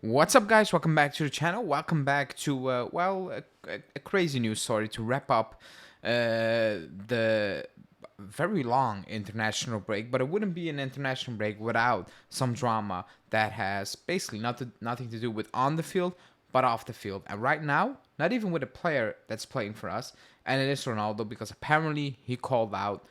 What's up, guys? Welcome back to the channel. Welcome back to a crazy news story to wrap up the very long international break. But it wouldn't be an international break without some drama that has basically nothing to do with on the field but off the field. And right now, not even with a player that's playing for us, and it is Ronaldo, because apparently he called out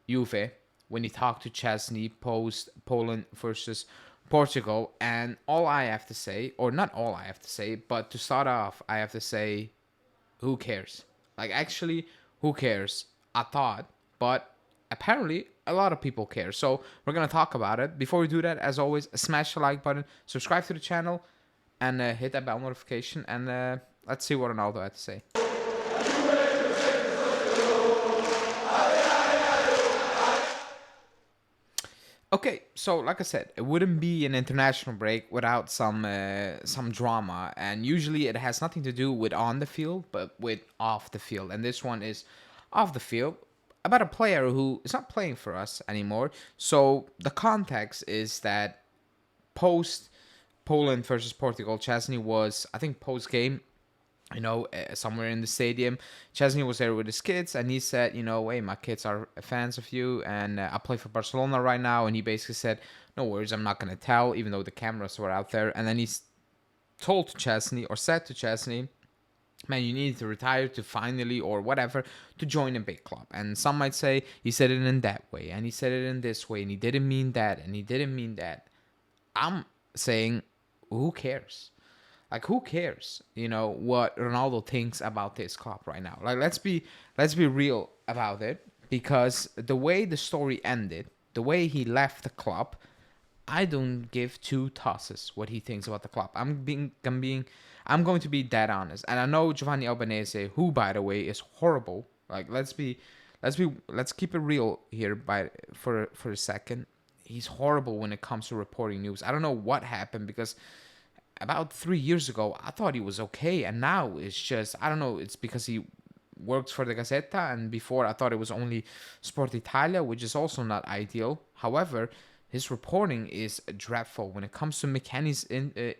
Juve when he talked to Chesney post Poland versus Portugal. And all I have to say, or not all I have to say, but to start off, I have to say, who cares? Like, actually, who cares? I thought, but apparently a lot of people care. So we're going to talk about it. Before we do that, as always, smash the like button, subscribe to the channel, and hit that bell notification. And let's see what Ronaldo had to say. Okay, so like I said, it wouldn't be an international break without some drama, and usually it has nothing to do with on the field, but with off the field. And this one is off the field about a player who is not playing for us anymore. So the context is that post Poland versus Portugal, Chesney was, I think, post game, somewhere in the stadium. Chesney was there with his kids, and he said, hey, my kids are fans of you, and I play for Barcelona right now. And he basically said, no worries, I'm not going to tell, even though the cameras were out there. And then he told to Chesney, or said to Chesney, man, you need to retire to finally, or whatever, to join a big club. And some might say he said it in that way, and he said it in this way, and he didn't mean that, and he didn't mean that. I'm saying, who cares? Like, who cares, what Ronaldo thinks about this club right now? Like, let's be real about it, because the way the story ended, the way he left the club, I don't give two tosses what he thinks about the club. I'm going to be dead honest. And I know Giovanni Albanese, who, by the way, is horrible. Like, let's keep it real here for a second. He's horrible when it comes to reporting news. I don't know what happened, because about 3 years ago, I thought he was okay, and now it's just, I don't know, it's because he works for the Gazzetta, and before I thought it was only Sport Italia, which is also not ideal. However, his reporting is dreadful when it comes to McKennie's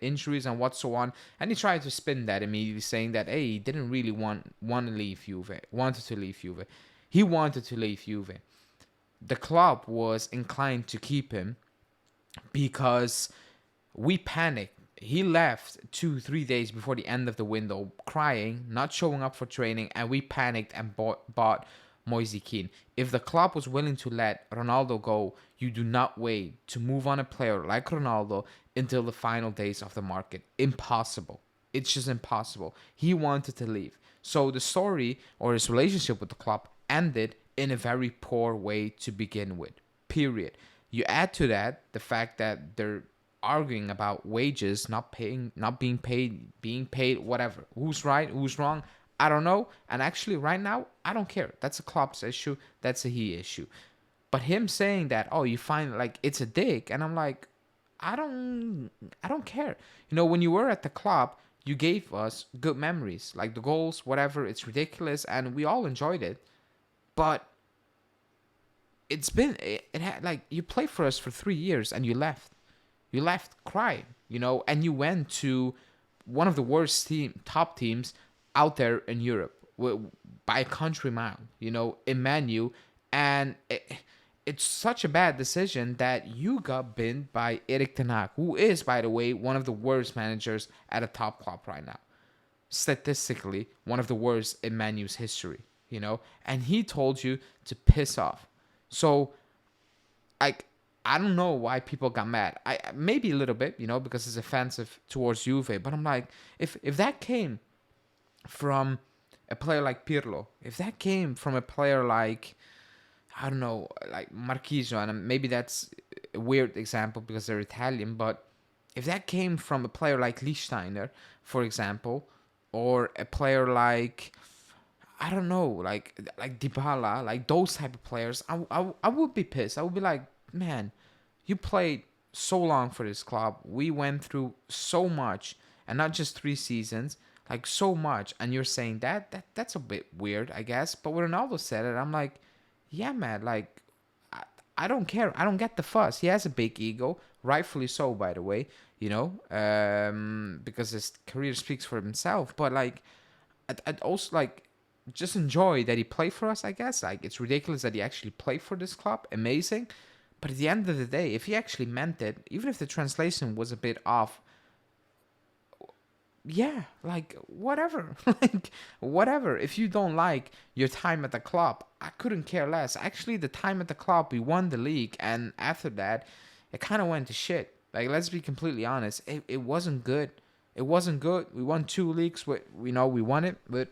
injuries and what so on, and he tried to spin that immediately, saying that, hey, he didn't really wanted to leave Juve. He wanted to leave Juve. The club was inclined to keep him because we panicked. He left 2-3 days before the end of the window, crying, not showing up for training, and we panicked and bought Moise Kean. If the club was willing to let Ronaldo go, you do not wait to move on a player like Ronaldo until the final days of the market. Impossible. It's just impossible. He wanted to leave. So the story, or his relationship with the club, ended in a very poor way to begin with. Period. You add to that the fact that they're arguing about wages, not being paid, whatever. Who's right, who's wrong, I don't know. And actually, right now, I don't care. That's a club's issue. That's a he issue. But him saying that, oh, you find like it's a dig, and I'm like, I don't care. When you were at the club, you gave us good memories, like the goals, whatever. It's ridiculous, and we all enjoyed it. But it had, like, you played for us for 3 years and you left. You left crying, and you went to one of the worst top teams out there in Europe by a country mile, in Man U. And it's such a bad decision that you got binned by Erik ten Hag, who is, by the way, one of the worst managers at a top club right now. Statistically, one of the worst in Man U's history, and he told you to piss off. So, like, I don't know why people got mad. I maybe a little bit, because it's offensive towards Juve. But I'm like, if that came from a player like Pirlo, if that came from a player like, I don't know, like Marquisio, and maybe that's a weird example because they're Italian, but if that came from a player like Lichtsteiner, for example, or a player like, I don't know, like Dybala, like those type of players, I would be pissed. I would be like, man, you played so long for this club. We went through so much, and not just 3 seasons, like so much. And you're saying that's a bit weird, I guess. But when Ronaldo said it, I'm like, yeah, man, like, I don't care. I don't get the fuss. He has a big ego, rightfully so, by the way. because his career speaks for himself. But like, I'd also like just enjoy that he played for us. I guess like it's ridiculous that he actually played for this club. Amazing, but at the end of the day, if he actually meant it, even if the translation was a bit off, yeah, like whatever, like whatever. If you don't like your time at the club, I couldn't care less. Actually, the time at the club, we won the league, and after that, it kind of went to shit. Like, let's be completely honest, it wasn't good. It wasn't good. We won 2 leagues. We won it, but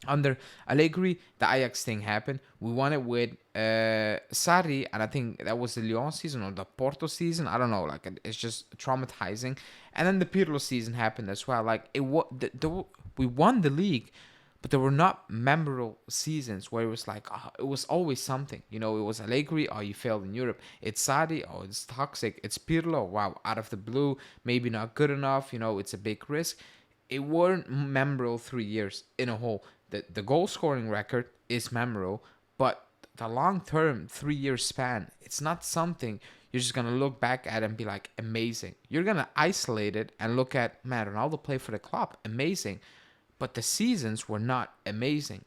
under Allegri, the Ajax thing happened. We won it with Sarri, and I think that was the Lyon season or the Porto season. I don't know. Like it's just traumatizing. And then the Pirlo season happened as well. Like we won the league, but there were not memorable seasons where it was like it was always something. It was Allegri. Oh, you failed in Europe. It's Sarri. Oh, it's toxic. It's Pirlo. Wow, out of the blue, maybe not good enough. It's a big risk. It weren't memorable 3 years in a whole. The goal scoring record is memorable, but the long term 3 year span, it's not something you're just gonna look back at and be like amazing. You're gonna isolate it and look at, man, Ronaldo played for the club, amazing, but the seasons were not amazing.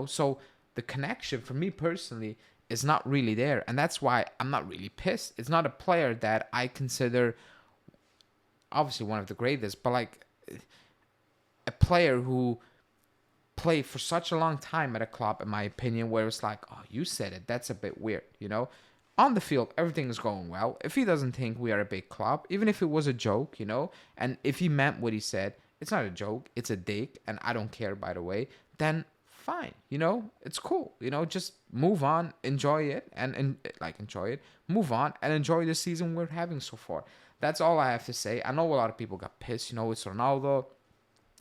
So the connection for me personally is not really there, and that's why I'm not really pissed. It's not a player that I consider obviously one of the greatest, but like a player who played for such a long time at a club, in my opinion, where it's like, oh, you said it, that's a bit weird. On the field, everything is going well. If he doesn't think we are a big club, even if it was a joke, and if he meant what he said, it's not a joke, it's a dig, and I don't care, by the way, then fine, it's cool, just move on, enjoy it, and enjoy it, move on, and enjoy the season we're having so far. That's all I have to say. I know a lot of people got pissed, it's Ronaldo.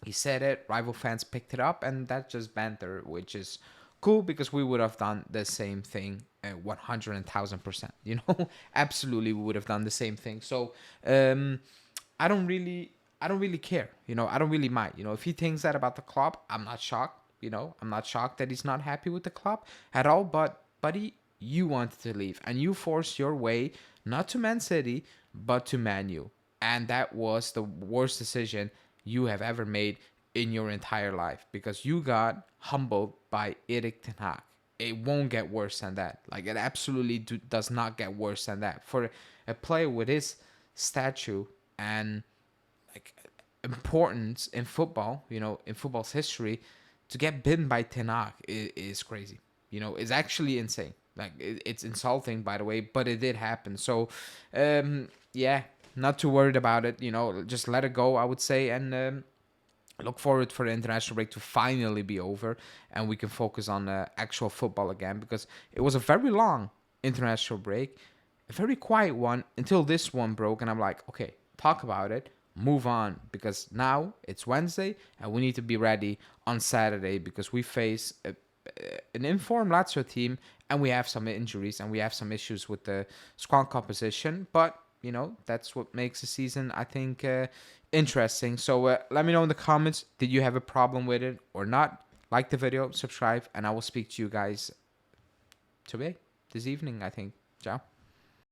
He said it, rival fans picked it up, and that's just banter, which is cool because we would have done the same thing 100,000%. Absolutely, we would have done the same thing. So I don't really care. I don't really mind. If he thinks that about the club, I'm not shocked. I'm not shocked that he's not happy with the club at all. But buddy, you wanted to leave, and you forced your way not to Man City but to Man U, and that was the worst decision you have ever made in your entire life, because you got humbled by Erik ten Hag. It won't get worse than that. Like, it absolutely does not get worse than that. For a player with his stature and like importance in football, in football's history, to get bitten by ten Hag is crazy. It's actually insane. Like, it's insulting, by the way, but it did happen. So, yeah, not too worried about it. Just let it go, I would say, and look forward for the international break to finally be over, and we can focus on actual football again, because it was a very long international break, a very quiet one until this one broke, and I'm like, okay, talk about it, move on, because now it's Wednesday and we need to be ready on Saturday, because we face an informed Lazio team, and we have some injuries and we have some issues with the squad composition, but that's what makes the season, I think, interesting. So let me know in the comments, did you have a problem with it or not? Like the video, subscribe, and I will speak to you guys today, this evening, I think. Ciao.